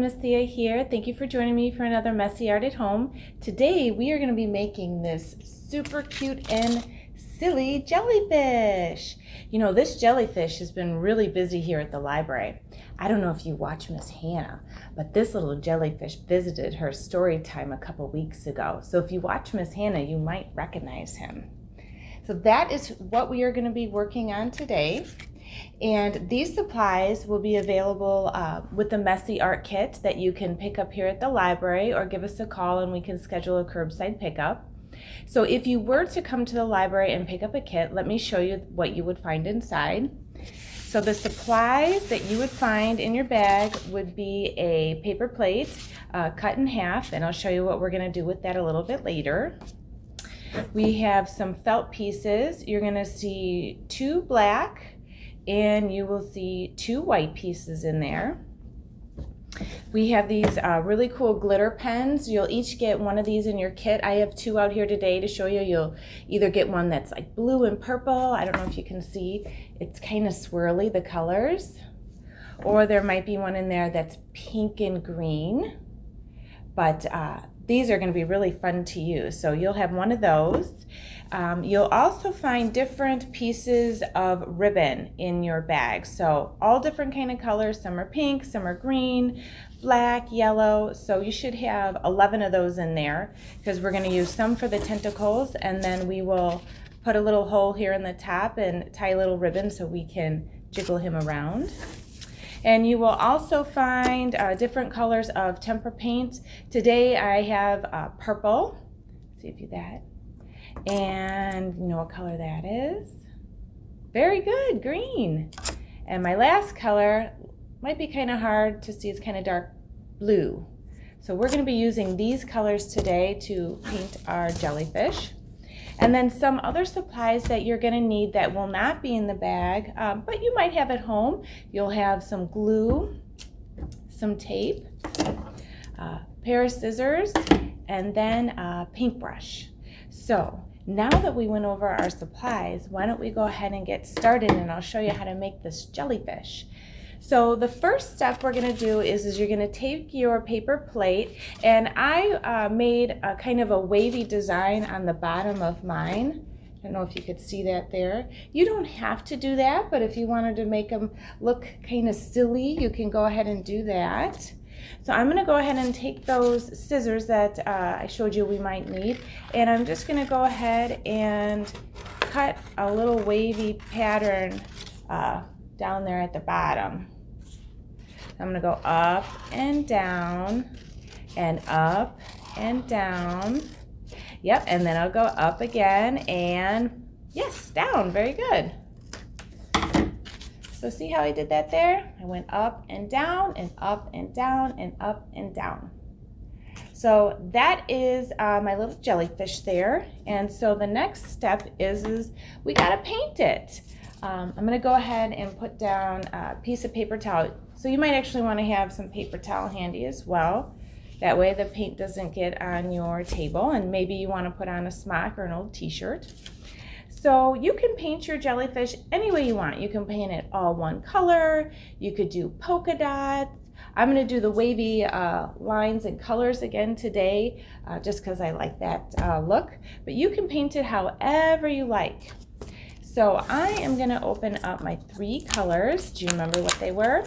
Miss Thea here. Thank you for joining me for another Messy Art at Home. Today we are going to be making this super cute and silly jellyfish. You know, this jellyfish has been really busy here at the library. I don't know if you watch Miss Hannah, but this little jellyfish visited her story time a couple weeks ago. So if you watch Miss Hannah, you might recognize him. So that is what we are going to be working on today. And these supplies will be available with the Messy Art Kit that you can pick up here at the library, or give us a call and we can schedule a curbside pickup. So if you were to come to the library and pick up a kit, let me show you what you would find inside. So the supplies that you would find in your bag would be a paper plate cut in half, and I'll show you what we're going to do with that a little bit later. We have some felt pieces. You're going to see 2 black and you will see 2 white pieces in there. We have these really cool glitter pens. You'll each get one of these in your kit. I have 2 out here today to show you. You'll either get one that's like blue and purple. I don't know if you can see. It's kind of swirly, the colors. Or there might be one in there that's pink and green. But these are going to be really fun to use. So you'll have one of those. You'll also find different pieces of ribbon in your bag. So all different kind of colors. Some are pink, some are green, black, yellow. So you should have 11 of those in there, because we're going to use some for the tentacles, and then we will put a little hole here in the top and tie a little ribbon so we can jiggle him around. And you will also find different colors of tempera paint. Today I have purple. Let's see if you that. And you know what color that is? Very good, green. And my last color might be kind of hard to see, it's kind of dark blue. So we're going to be using these colors today to paint our jellyfish. And then some other supplies that you're going to need that will not be in the bag, but you might have at home. You'll have some glue, some tape, a pair of scissors, and then a paintbrush. So now that we went over our supplies, why don't we go ahead and get started, and I'll show you how to make this jellyfish. So the first step we're going to do is you're going to take your paper plate, and I made a kind of a wavy design on the bottom of mine. I don't know if you could see that there. You don't have to do that, but if you wanted to make them look kind of silly, you can go ahead and do that. So I'm going to go ahead and take those scissors that I showed you we might need, and I'm just going to go ahead and cut a little wavy pattern down there at the bottom. I'm going to go up and down and up and down. Yep, and then I'll go up again and yes, down. Very good. So see how I did that there? I went up and down and up and down and up and down. So that is my little jellyfish there. And so the next step is we got to paint it. I'm going to go ahead and put down a piece of paper towel. So you might actually want to have some paper towel handy as well. That way the paint doesn't get on your table, and maybe you want to put on a smock or an old t-shirt. So you can paint your jellyfish any way you want. You can paint it all one color. You could do polka dots. I'm going to do the wavy lines and colors again today, just because I like that look. But you can paint it however you like. So I am going to open up my 3 colors. Do you remember what they were?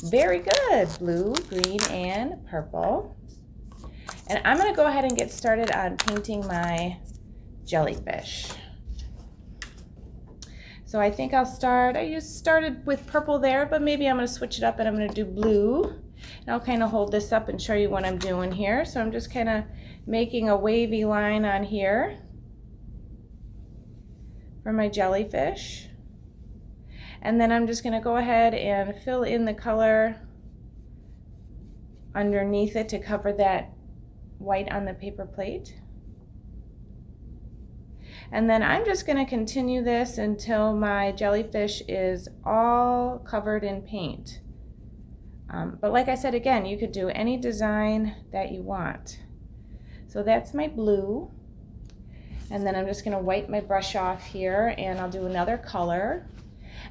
Very good. Blue, green, and purple. And I'm going to go ahead and get started on painting my jellyfish. So I think I'll start, I just started with purple there, but maybe I'm going to switch it up and I'm going to do blue. And I'll kind of hold this up and show you what I'm doing here. So I'm just kind of making a wavy line on here for my jellyfish. And then I'm just going to go ahead and fill in the color underneath it to cover that white on the paper plate. And then I'm just going to continue this until my jellyfish is all covered in paint. But like I said, again, you could do any design that you want. So that's my blue. And then I'm just going to wipe my brush off here, and I'll do another color.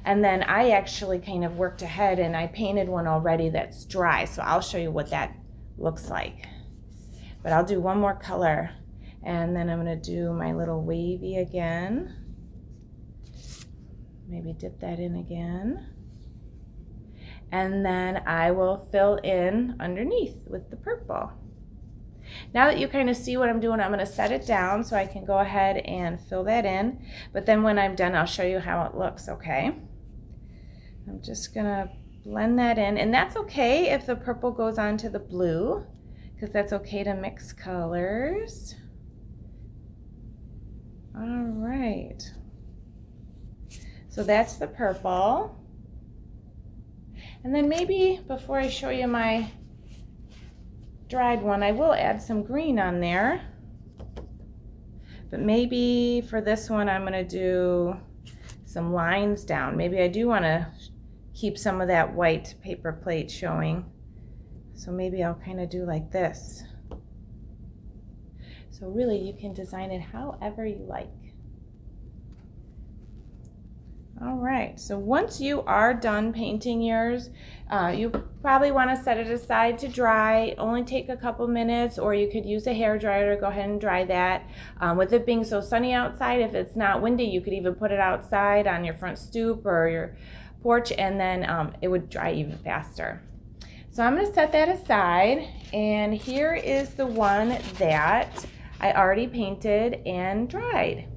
And then I actually kind of worked ahead and I painted one already that's dry. So I'll show you what that looks like. But I'll do one more color. And then I'm gonna do my little wavy again. Maybe dip that in again. And then I will fill in underneath with the purple. Now that you kind of see what I'm doing, I'm going to set it down so I can go ahead and fill that in. But then when I'm done, I'll show you how it looks, okay? I'm just going to blend that in. And that's okay if the purple goes on to the blue, because that's okay to mix colors. All right. So that's the purple. And then maybe before I show you my dried one, I will add some green on there. But maybe for this one, I'm gonna do some lines down. Maybe I do wanna keep some of that white paper plate showing. So maybe I'll kind of do like this. So really you can design it however you like. All right, so once you are done painting yours, you probably want to set it aside to dry. Only take a couple minutes, or you could use a hair dryer to go ahead and dry that. With it being so sunny outside, if it's not windy, you could even put it outside on your front stoop or your porch, and then it would dry even faster. So I'm going to set that aside, and here is the one that I already painted and dried.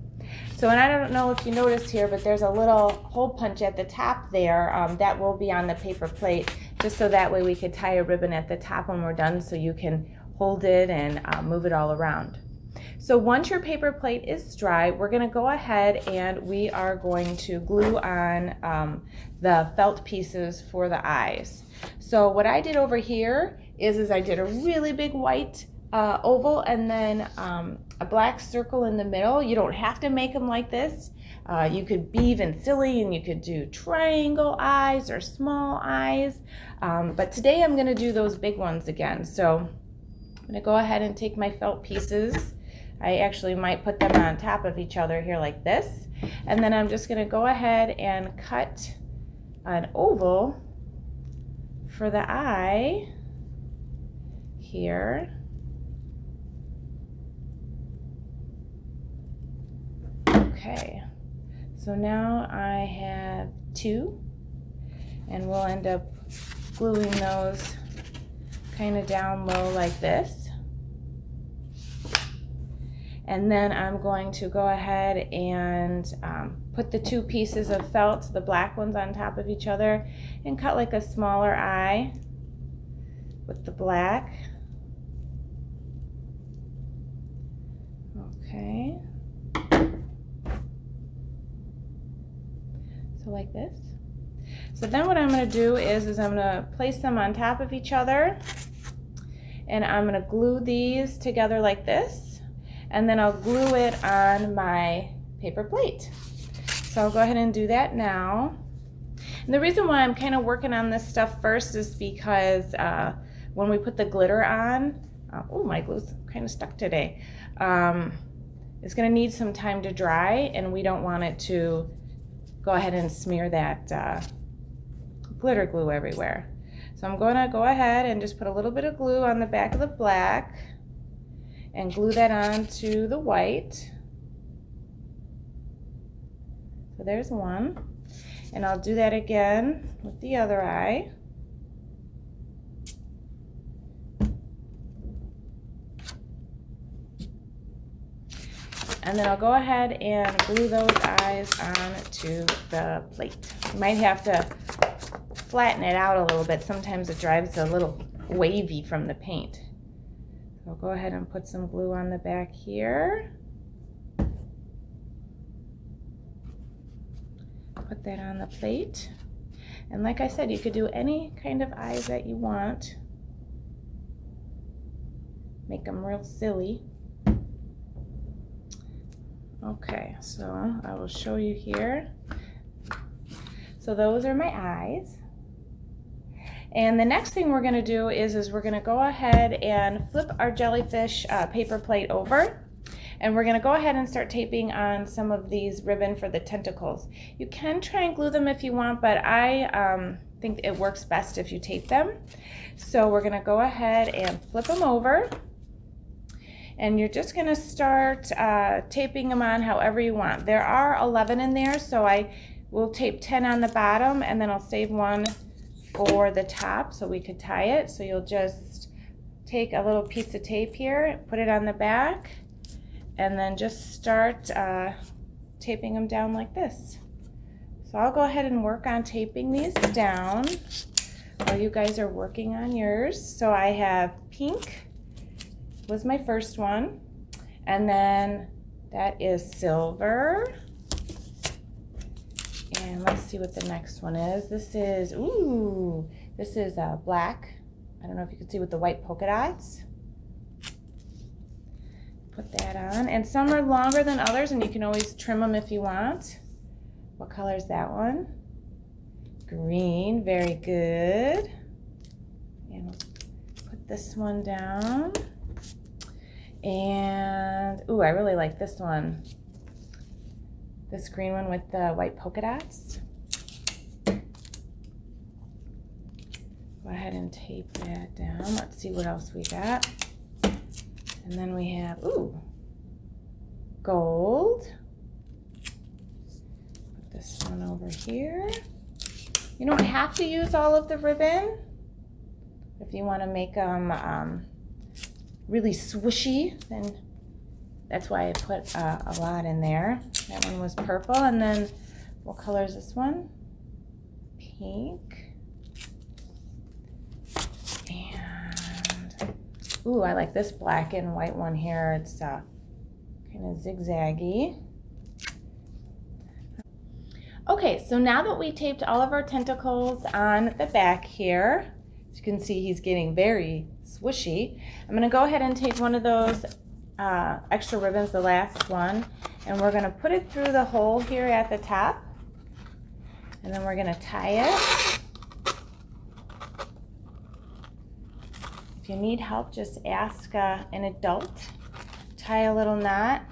So, and I don't know if you noticed here, but there's a little hole punch at the top there. That will be on the paper plate, just so that way we could tie a ribbon at the top when we're done, so you can hold it and move it all around. So once your paper plate is dry, we're going to go ahead and we are going to glue on the felt pieces for the eyes. So what I did over here is I did a really big white oval and then a black circle in the middle. You don't have to make them like this. You could be even silly and you could do triangle eyes or small eyes. But today I'm going to do those big ones again. So I'm going to go ahead and take my felt pieces. I actually might put them on top of each other here like this. And then I'm just going to go ahead and cut an oval for the eye here. Okay, so now I have two, and we'll end up gluing those kind of down low like this. And then I'm going to go ahead and put the two pieces of felt, the black ones, on top of each other and cut like a smaller eye with the black. Okay. So like this. So then what I'm going to do is I'm going to place them on top of each other, and I'm going to glue these together like this, and then I'll glue it on my paper plate. So I'll go ahead and do that now. And the reason why I'm kind of working on this stuff first is because when we put the glitter on, oh, my glue's kind of stuck today. It's going to need some time to dry, and we don't want it to go ahead and smear that glitter glue everywhere. So I'm going to go ahead and just put a little bit of glue on the back of the black and glue that onto the white. So there's one. And I'll do that again with the other eye. And then I'll go ahead and glue those eyes onto the plate. You might have to flatten it out a little bit. Sometimes it drives a little wavy from the paint. So I'll go ahead and put some glue on the back here. Put that on the plate. And like I said, you could do any kind of eyes that you want. Make them real silly. Okay, so I will show you here. So those are my eyes. And the next thing we're going to do is we're going to go ahead and flip our jellyfish paper plate over. And we're gonna go ahead and start taping on some of these ribbon for the tentacles. You can try and glue them if you want, but I think it works best if you tape them. So we're gonna go ahead and flip them over. And you're just gonna start taping them on however you want. There are 11 in there, so I will tape 10 on the bottom, and then I'll save one for the top so we could tie it. So you'll just take a little piece of tape here, put it on the back, and then just start taping them down like this. So I'll go ahead and work on taping these down while you guys are working on yours. So I have pink was my first one, and then that is silver, and let's see what the next one is. This is black. I don't know if you can see with the white polka dots. Put that on, and some are longer than others, and you can always trim them if you want. What color is that one? Green, very good. And put this one down. And, ooh, I really like this one. This green one with the white polka dots. Go ahead and tape that down. Let's see what else we got. And then we have, ooh, gold. Put this one over here. You don't have to use all of the ribbon. If you want to make them really swishy, then that's why I put a lot in there. That one was purple, and then what color is this one? Pink. And ooh, I like this black and white one here. It's kind of zigzaggy. Okay, so now that we taped all of our tentacles on the back here, as you can see, he's getting very swishy. I'm going to go ahead and take one of those extra ribbons, the last one, and we're going to put it through the hole here at the top, and then we're going to tie it. If you need help, just ask an adult. Tie a little knot.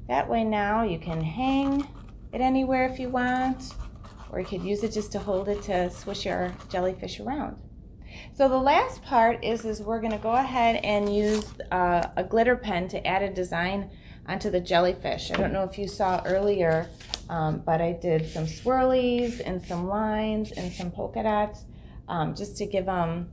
That way now you can hang it anywhere if you want, or you could use it just to hold it to swish your jellyfish around. So the last part is we're going to go ahead and use a glitter pen to add a design onto the jellyfish. I don't know if you saw earlier, but I did some swirlies and some lines and some polka dots just to give them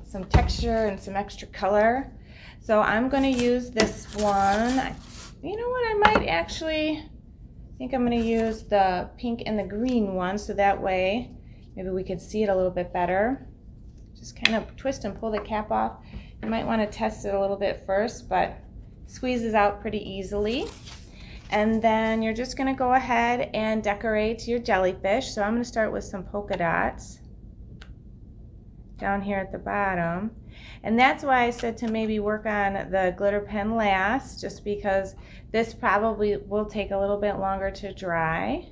some texture and some extra color. So I'm going to use this one. You know what, I might actually think I'm going to use the pink and the green one, so that way maybe we could see it a little bit better. Just kind of twist and pull the cap off. You might want to test it a little bit first, but it squeezes out pretty easily. And then you're just going to go ahead and decorate your jellyfish. So I'm going to start with some polka dots down here at the bottom. And that's why I said to maybe work on the glitter pen last, just because this probably will take a little bit longer to dry.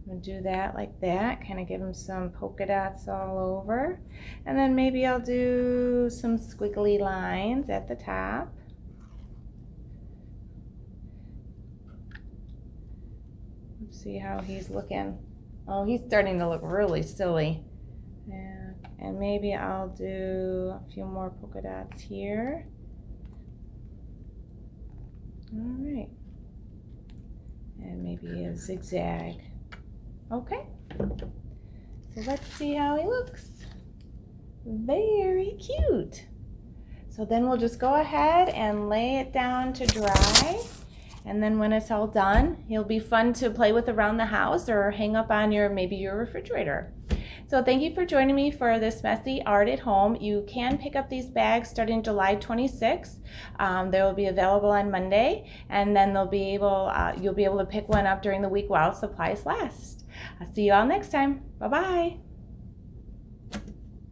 I'm going to do that like that, kind of give them some polka dots all over. And then maybe I'll do some squiggly lines at the top. Let's see how he's looking. Oh, he's starting to look really silly. Yeah. And maybe I'll do a few more polka dots here. All right. And maybe a zigzag. Okay. So let's see how he looks. Very cute. So then we'll just go ahead and lay it down to dry. And then when it's all done, it'll be fun to play with around the house or hang up on maybe your refrigerator. So thank you for joining me for this messy art at home. You can pick up these bags starting July 26th. They will be available on Monday, and then you'll be able to pick one up during the week while supplies last. I'll see you all next time. Bye-bye.